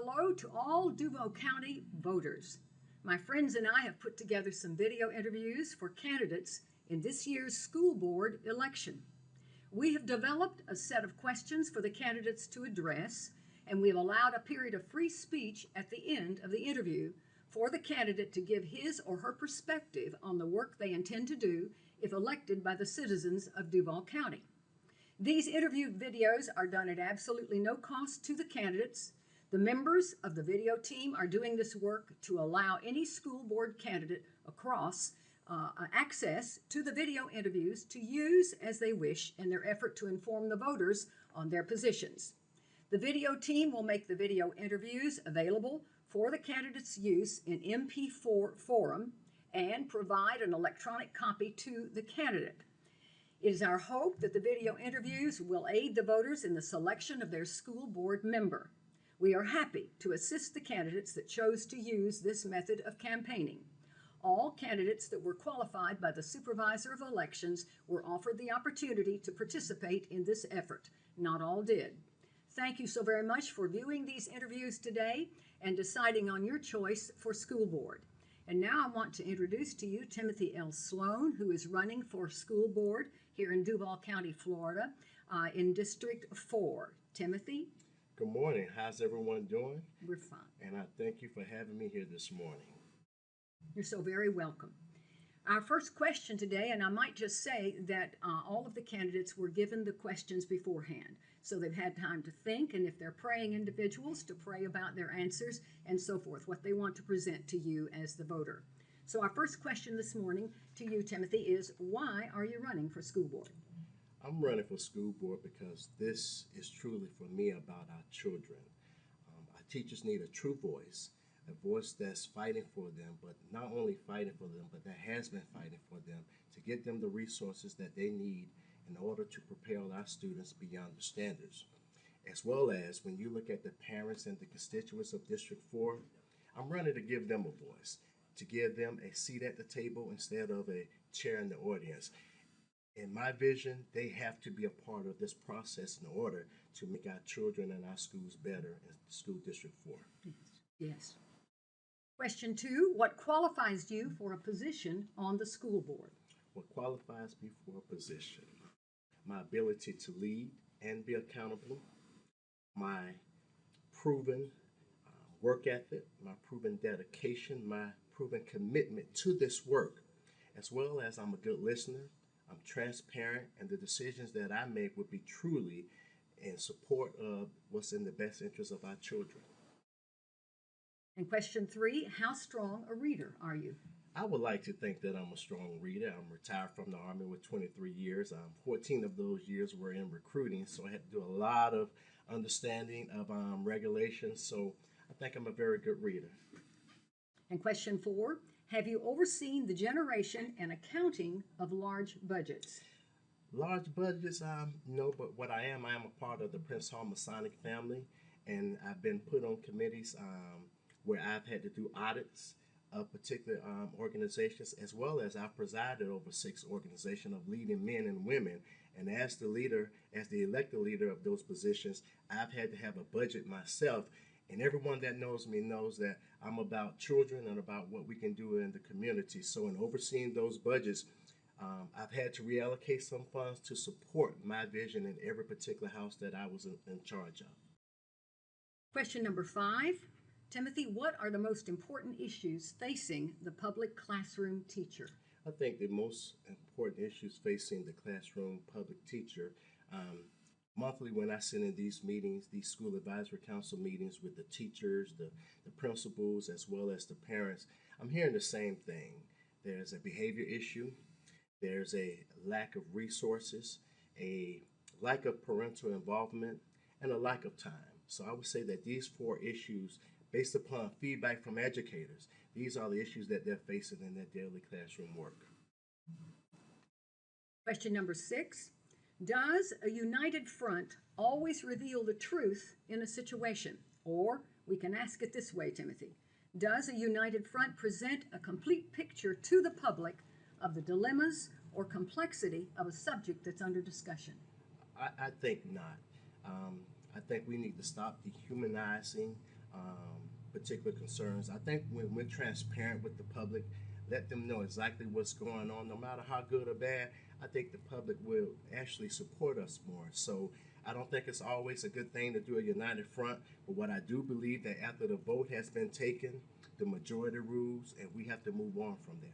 Hello to all Duval County voters. My friends and I have put together some video interviews for candidates in this year's school board election. We have developed a set of questions for the candidates to address, and we have allowed a period of free speech at the end of the interview for the candidate to give his or her perspective on the work they intend to do if elected by the citizens of Duval County. These interview videos are done at absolutely no cost to the candidates. The members of the video team are doing this work to allow any school board candidate across access to the video interviews to use as they wish in their effort to inform the voters on their positions. The video team will make the video interviews available for the candidates' use in MP4 form and provide an electronic copy to the candidate. It is our hope that the video interviews will aid the voters in the selection of their school board member. We are happy to assist the candidates that chose to use this method of campaigning. All candidates that were qualified by the Supervisor of Elections were offered the opportunity to participate in this effort. Not all did. Thank you so very much for viewing these interviews today and deciding on your choice for school board. And now I want to introduce to you Timothy L. Sloan, who is running for school board here in Duval County, Florida, in District 4. Timothy? Good morning. How's everyone doing? We're fine. And I thank you for having me here this morning. You're so very welcome. Our first question today, and I might just say that all of the candidates were given the questions beforehand. So they've had time to think, and if they're praying individuals, to pray about their answers and so forth, what they want to present to you as the voter. So our first question this morning to you, Timothy, is why are you running for school board? I'm running for school board because this is truly for me about our children. Our teachers need a true voice, a voice that's fighting for them, but not only fighting for them, but that has been fighting for them to get them the resources that they need in order to propel our students beyond the standards. As well as when you look at the parents and the constituents of District 4, I'm running to give them a voice, to give them a seat at the table instead of a chair in the audience. In my vision, they have to be a part of this process in order to make our children and our schools better in School District 4. Yes. Question 2, what qualifies you for a position on the school board? What qualifies me for a position? My ability to lead and be accountable, my proven work ethic, my proven dedication, my proven commitment to this work, as well as I'm a good listener, I'm transparent, and the decisions that I make would be truly in support of what's in the best interest of our children. And question 3, how strong a reader are you? I would like to think that I'm a strong reader. I'm retired from the Army with 23 years. 14 of those years were in recruiting, so I had to do a lot of understanding of regulations, so I think I'm a very good reader. And question 4, have you overseen the generation and accounting of large budgets? Large budgets, no, but what I am a part of the Prince Hall Masonic family, and I've been put on committees where I've had to do audits of particular organizations, as well as I've presided over 6 organizations of leading men and women. And as the leader, as the elected leader of those positions, I've had to have a budget myself. And everyone that knows me knows that I'm about children and about what we can do in the community. So in overseeing those budgets, I've had to reallocate some funds to support my vision in every particular house that I was in charge of. Question number 5. Timothy, what are the most important issues facing the public classroom teacher? I think the most important issues facing the classroom public teacher, monthly when I sit in these meetings, these school advisory council meetings with the teachers, the principals, as well as the parents, I'm hearing the same thing. There's a behavior issue, there's a lack of resources, a lack of parental involvement, and a lack of time. So I would say that these 4 issues, based upon feedback from educators, these are the issues that they're facing in their daily classroom work. Question number 6. Does a united front always reveal the truth in a situation? Or we can ask it this way, Timothy. Does a united front present a complete picture to the public of the dilemmas or complexity of a subject that's under discussion? I think not. I think we need to stop dehumanizing particular concerns. I think when we're transparent with the public, let them know exactly what's going on, no matter how good or bad, I think the public will actually support us more. So I don't think it's always a good thing to do a united front, but what I do believe that after the vote has been taken, the majority rules, and we have to move on from there.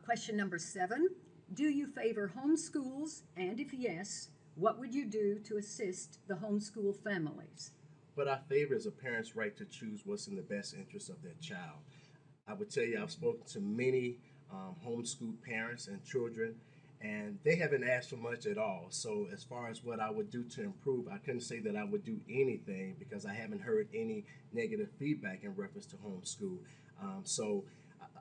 Question number 7. Do you favor homeschools? And if yes, what would you do to assist the homeschool families? What I favor is a parent's right to choose what's in the best interest of their child. I would tell you I've spoken to many homeschool parents and children, and they haven't asked for much at all. So as far as what I would do to improve, I couldn't say that I would do anything because I haven't heard any negative feedback in reference to homeschool. So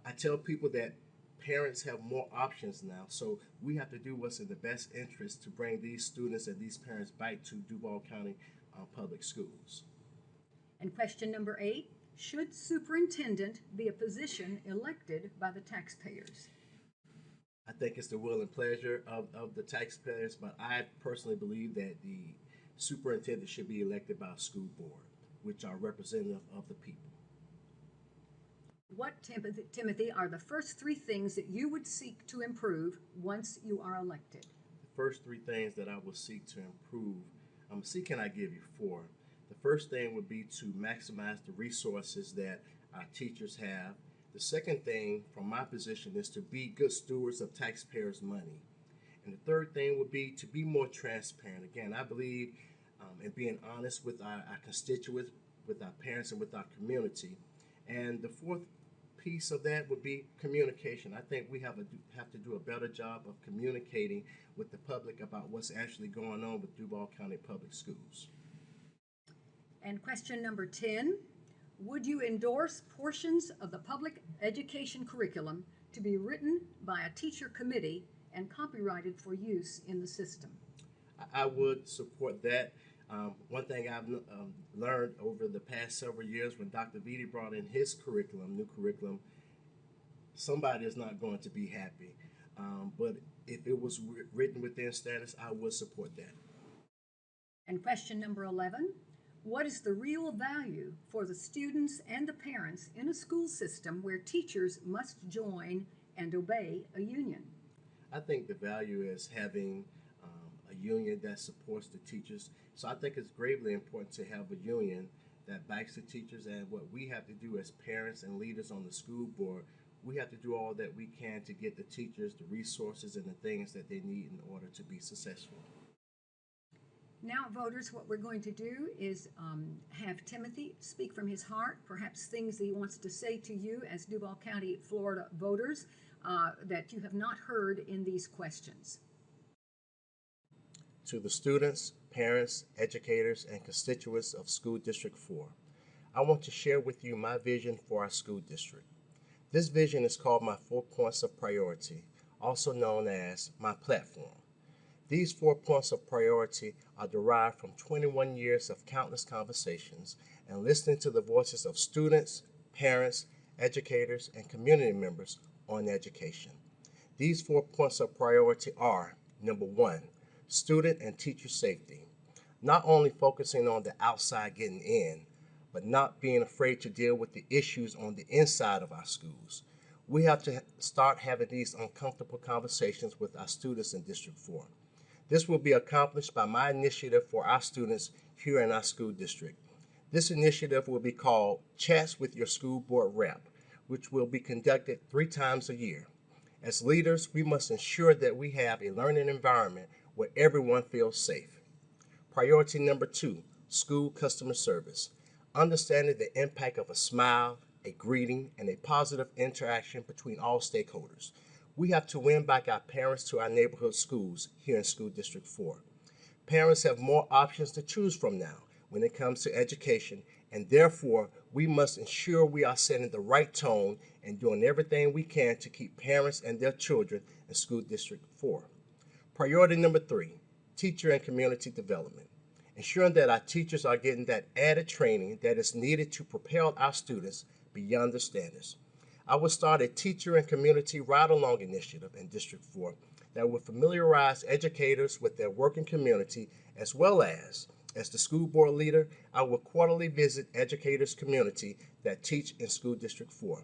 I tell people that parents have more options now, so we have to do what's in the best interest to bring these students and these parents back to Duval County public schools. And question number 8, should superintendent be a position elected by the taxpayers? I think it's the will and pleasure of the taxpayers, but I personally believe that the superintendent should be elected by a school board, which are representative of the people. What, Timothy, are the first 3 things that you would seek to improve once you are elected? The first 3 things that I will seek to improve, can I give you 4? The first thing would be to maximize the resources that our teachers have. The second thing from my position is to be good stewards of taxpayers' money. And the third thing would be to be more transparent. Again, I believe in being honest with our constituents, with our parents, and with our community. And the fourth piece of that would be communication. I think we have to do a better job of communicating with the public about what's actually going on with Duval County Public Schools. And question number 10, would you endorse portions of the public education curriculum to be written by a teacher committee and copyrighted for use in the system? I would support that. One thing I've learned over the past several years, when Dr. Vitti brought in his new curriculum, somebody is not going to be happy. But if it was written within standards, I would support that. And question number 11, what is the real value for the students and the parents in a school system where teachers must join and obey a union? I think the value is having a union that supports the teachers. So I think it's gravely important to have a union that backs the teachers, and what we have to do as parents and leaders on the school board, we have to do all that we can to get the teachers the resources and the things that they need in order to be successful. Now, voters, what we're going to do is have Timothy speak from his heart, perhaps things that he wants to say to you as Duval County, Florida voters that you have not heard in these questions. To the students, parents, educators, and constituents of School District 4, I want to share with you my vision for our school district. This vision is called my 4 points of priority, also known as my platform. These 4 points of priority are derived from 21 years of countless conversations and listening to the voices of students, parents, educators, and community members on education. These 4 points of priority are, number 1, student and teacher safety. Not only focusing on the outside getting in, but not being afraid to deal with the issues on the inside of our schools. We have to start having these uncomfortable conversations with our students in District 4. This will be accomplished by my initiative for our students here in our school district. This initiative will be called Chats with Your School Board Rep, which will be conducted 3 times a year. As leaders, we must ensure that we have a learning environment where everyone feels safe. Priority number 2, school customer service. Understanding the impact of a smile, a greeting, and a positive interaction between all stakeholders. We have to win back our parents to our neighborhood schools here in School District 4. Parents have more options to choose from now when it comes to education, and therefore we must ensure we are setting the right tone and doing everything we can to keep parents and their children in School District 4. Priority number 3, teacher and community development. Ensuring that our teachers are getting that added training that is needed to propel our students beyond the standards. I will start a teacher and community ride-along initiative in District 4 that will familiarize educators with their working community as well as As the school board leader, I will quarterly visit educators community that teach in School District 4.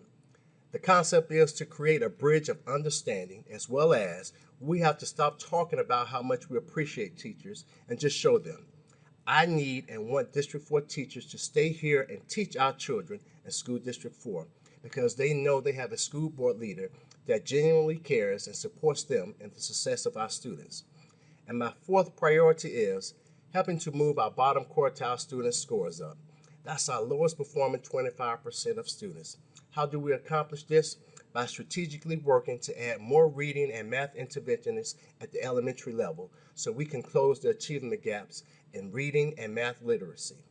The concept is to create a bridge of understanding, as well as we have to stop talking about how much we appreciate teachers and just show them. I need and want District 4 teachers to stay here and teach our children in School District 4 because they know they have a school board leader that genuinely cares and supports them and the success of our students. And my fourth priority is helping to move our bottom quartile student scores up. That's our lowest performing 25% of students. How do we accomplish this? By strategically working to add more reading and math interventionists at the elementary level so we can close the achievement gaps in reading and math literacy.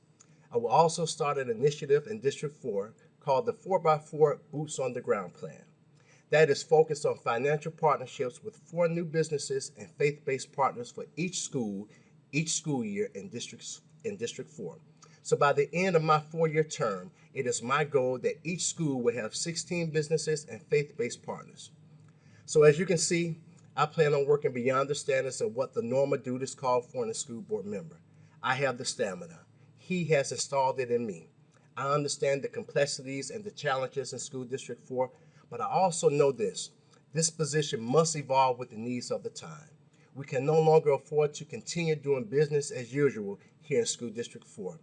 I will also start an initiative in District 4 called the 4x4 Boots on the Ground Plan. That is focused on financial partnerships with 4 new businesses and faith-based partners for each school year in District 4. So by the end of my 4-year term, it is my goal that each school will have 16 businesses and faith-based partners. So as you can see, I plan on working beyond the standards of what the normal duties call for in a school board member. I have the stamina. He has installed it in me. I understand the complexities and the challenges in School District 4, but I also know this position must evolve with the needs of the time. We can no longer afford to continue doing business as usual here in School District 4.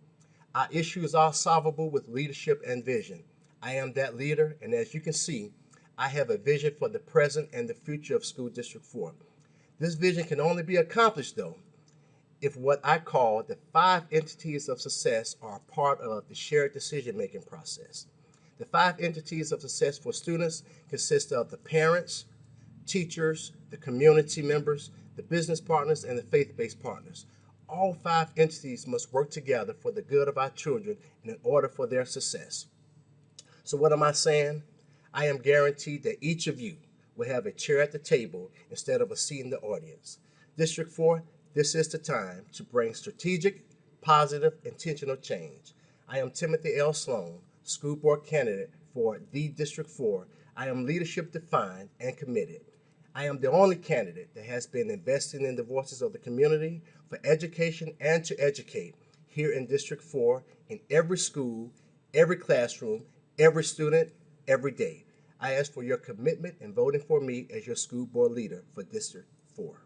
Our issues are solvable with leadership and vision. I am that leader, and as you can see, I have a vision for the present and the future of School District 4. This vision can only be accomplished, though, if what I call the 5 entities of success are a part of the shared decision-making process. The 5 entities of success for students consist of the parents, teachers, the community members, the business partners, and the faith-based partners. All 5 entities must work together for the good of our children and in order for their success. So what am I saying? I am guaranteed that each of you will have a chair at the table instead of a seat in the audience. District 4, this is the time to bring strategic, positive, intentional change. I am Timothy L. Sloan, school board candidate for the District 4. I am leadership defined and committed. I am the only candidate that has been investing in the voices of the community for education and to educate here in District 4 in every school, every classroom, every student, every day. I ask for your commitment in voting for me as your school board leader for District 4.